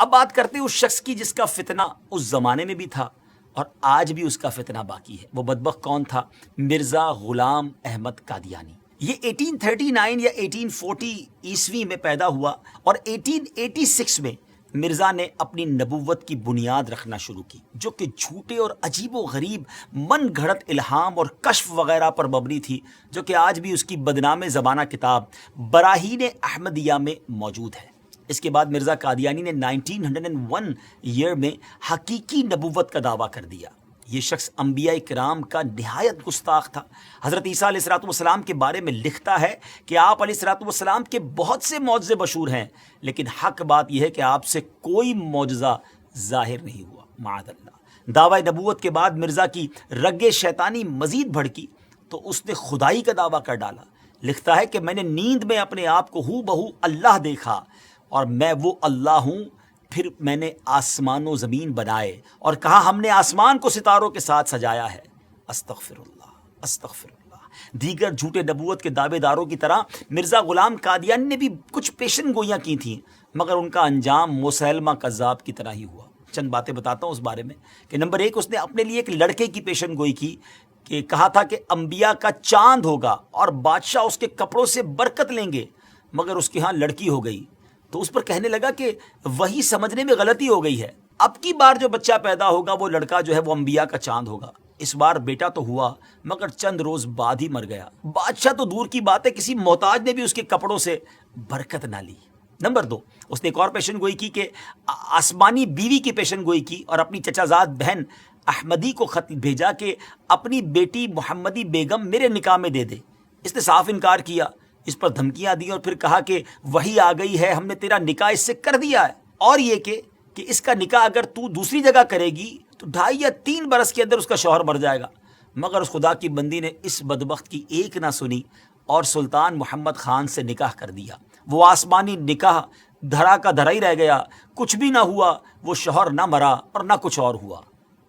اب بات کرتے ہیں اس شخص کی جس کا فتنہ اس زمانے میں بھی تھا اور آج بھی اس کا فتنہ باقی ہے۔ وہ بدبخت کون تھا؟ مرزا غلام احمد قادیانی۔ یہ 1839 یا 1840 عیسوی میں پیدا ہوا اور 1886 میں مرزا نے اپنی نبوت کی بنیاد رکھنا شروع کی، جو کہ جھوٹے اور عجیب و غریب من گھڑت الہام اور کشف وغیرہ پر مبنی تھی، جو کہ آج بھی اس کی بدنام زمانہ کتاب براہین احمدیہ میں موجود ہے۔ اس کے بعد مرزا قادیانی نے 1901 ایئر میں حقیقی نبوت کا دعویٰ کر دیا۔ یہ شخص انبیاء کرام کا نہایت گستاخ تھا۔ حضرت عیسیٰ علیہ الصلوۃ والسلام کے بارے میں لکھتا ہے کہ آپ علیہ الصلوۃ والسلام کے بہت سے معجزے مشہور ہیں، لیکن حق بات یہ ہے کہ آپ سے کوئی معجزہ ظاہر نہیں ہوا، معاذ اللہ۔ دعوی نبوت کے بعد مرزا کی رگ شیطانی مزید بھڑکی تو اس نے خدائی کا دعویٰ کر ڈالا۔ لکھتا ہے کہ میں نے نیند میں اپنے آپ کو ہو بہو اللہ دیکھا اور میں وہ اللہ ہوں۔ پھر میں نے آسمان و زمین بنائے اور کہا ہم نے آسمان کو ستاروں کے ساتھ سجایا ہے۔ استغفر اللہ، استغفر اللہ۔ دیگر جھوٹے نبوت کے دعوے داروں کی طرح مرزا غلام قادیانی نے بھی کچھ پیشن گوئیاں کی تھیں، مگر ان کا انجام مسیلمہ کذاب کی طرح ہی ہوا۔ چند باتیں بتاتا ہوں اس بارے میں کہ نمبر 1، اس نے اپنے لیے ایک لڑکے کی پیشن گوئی کی کہ کہا تھا کہ انبیاء کا چاند ہوگا اور بادشاہ اس کے کپڑوں سے برکت لیں گے، مگر اس کے ہاں لڑکی ہو گئی تو اس پر کہنے لگا کہ وہی سمجھنے میں غلطی ہو گئی ہے، اب کی بار جو بچہ پیدا ہوگا وہ لڑکا جو ہے وہ انبیاء کا چاند ہوگا۔ اس بار بیٹا تو ہوا مگر چند روز بعد ہی مر گیا۔ بادشاہ تو دور کی بات ہے، کسی محتاج نے بھی اس کے کپڑوں سے برکت نہ لی۔ نمبر 2، اس نے ایک اور پیشن گوئی کی کہ آسمانی بیوی کی پیشن گوئی کی اور اپنی چچا زاد بہن احمدی کو خط بھیجا کہ اپنی بیٹی محمدی بیگم میرے نکاح میں دے دے۔ اس نے صاف انکار کیا، اس پر دھمکیاں دی اور پھر کہا کہ وہی آ گئی ہے، ہم نے تیرا نکاح اس سے کر دیا ہے، اور یہ کہ اس کا نکاح اگر تو دوسری جگہ کرے گی تو 2.5 یا 3 برس کے اندر اس کا شوہر مر جائے گا۔ مگر اس خدا کی بندی نے اس بدبخت کی ایک نہ سنی اور سلطان محمد خان سے نکاح کر دیا۔ وہ آسمانی نکاح دھرا کا دھرا ہی رہ گیا، کچھ بھی نہ ہوا، وہ شوہر نہ مرا اور نہ کچھ اور ہوا۔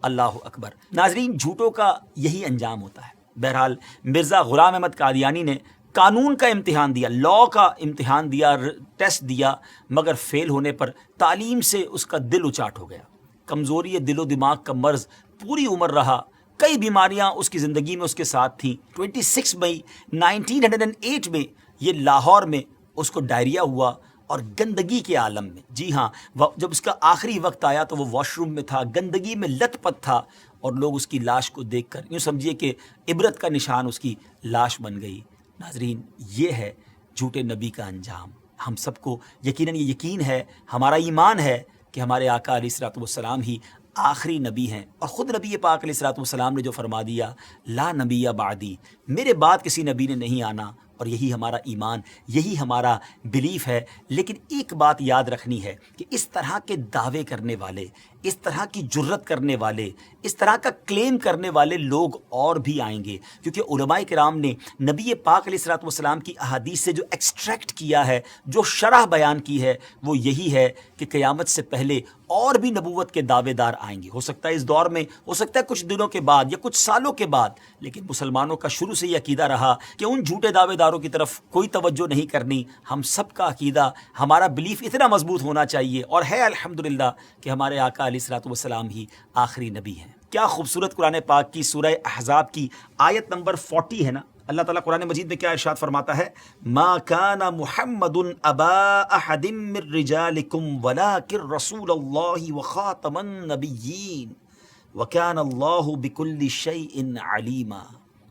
اللہ اکبر۔ ناظرین، جھوٹوں کا یہی انجام ہوتا ہے۔ بہرحال مرزا غلام احمد قادیانی نے قانون کا امتحان دیا، لاء کا امتحان دیا، ٹیسٹ دیا، مگر فیل ہونے پر تعلیم سے اس کا دل اچاٹ ہو گیا۔ کمزوری دل و دماغ کا مرض پوری عمر رہا، کئی بیماریاں اس کی زندگی میں اس کے ساتھ تھیں۔ 26 مئی 1908 میں یہ لاہور میں اس کو ڈائریا ہوا اور گندگی کے عالم میں، جی ہاں، جب اس کا آخری وقت آیا تو وہ واش روم میں تھا، گندگی میں لت پت تھا، اور لوگ اس کی لاش کو دیکھ کر یوں سمجھیے کہ عبرت کا نشان اس کی لاش بن گئی۔ ناظرین، یہ ہے جھوٹے نبی کا انجام۔ ہم سب کو یقیناً یہ یقین ہے، ہمارا ایمان ہے کہ ہمارے آقا علیہ الصلوۃ والسلام ہی آخری نبی ہیں، اور خود نبی پاک علیہ الصلوۃ والسلام نے جو فرما دیا، لا نبی بعدی، میرے بعد کسی نبی نے نہیں آنا، اور یہی ہمارا ایمان، یہی ہمارا بلیف ہے۔ لیکن ایک بات یاد رکھنی ہے کہ اس طرح کے دعوے کرنے والے، اس طرح کی جرت کرنے والے، اس طرح کا کلیم کرنے والے لوگ اور بھی آئیں گے، کیونکہ علماء کرام نے نبی پاک علیہ الصلوۃ والسلام کی احادیث سے جو ایکسٹریکٹ کیا ہے، جو شرح بیان کی ہے، وہ یہی ہے کہ قیامت سے پہلے اور بھی نبوت کے دعوے دار آئیں گے۔ ہو سکتا ہے اس دور میں، ہو سکتا ہے کچھ دنوں کے بعد یا کچھ سالوں کے بعد، لیکن مسلمانوں کا شروع سے یہ عقیدہ رہا کہ ان جھوٹے دعوے داروں کی طرف کوئی توجہ نہیں کرنی۔ ہم سب کا عقیدہ، ہمارا بلیف اتنا مضبوط ہونا چاہیے، اور ہے الحمدللہ کہ ہمارے آقا علیہ الصلوۃ والسلام ہی آخری نبی ہیں۔ کیا خوبصورت قرآن پاک کی سورہ احزاب کی آیت نمبر 40 ہے نا، اللہ تعالیٰ قرآن مجید میں کیا ارشاد فرماتا ہے؟ ما کان محمد ابا احد من رجالکم ولکن رسول اللہ وخاتم النبیین وکان اللہ بکل شیء علیما۔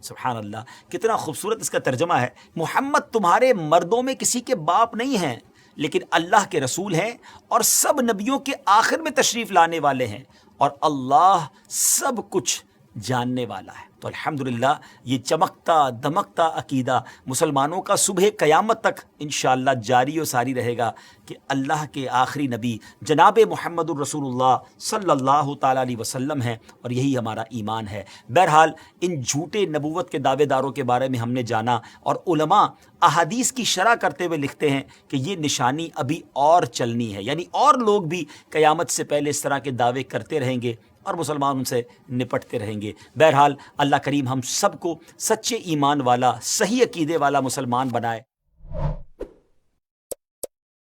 سبحان اللہ، کتنا خوبصورت اس کا ترجمہ ہے۔ محمد تمہارے مردوں میں کسی کے باپ نہیں ہیں، لیکن اللہ کے رسول ہیں اور سب نبیوں کے آخر میں تشریف لانے والے ہیں، اور اللہ سب کچھ جاننے والا ہے۔ تو الحمدللہ یہ چمکتا دمکتا عقیدہ مسلمانوں کا صبح قیامت تک انشاءاللہ جاری و ساری رہے گا کہ اللہ کے آخری نبی جناب محمد الرسول اللہ صلی اللہ تعالیٰ علیہ وسلم ہیں، اور یہی ہمارا ایمان ہے۔ بہرحال ان جھوٹے نبوت کے دعوے داروں کے بارے میں ہم نے جانا، اور علماء احادیث کی شرح کرتے ہوئے لکھتے ہیں کہ یہ نشانی ابھی اور چلنی ہے، یعنی اور لوگ بھی قیامت سے پہلے اس طرح کے دعوے کرتے رہیں گے اور مسلمان ان سے نپٹتے رہیں گے۔ بہرحال اللہ کریم ہم سب کو سچے ایمان والا، صحیح عقیدے والا مسلمان بنائے۔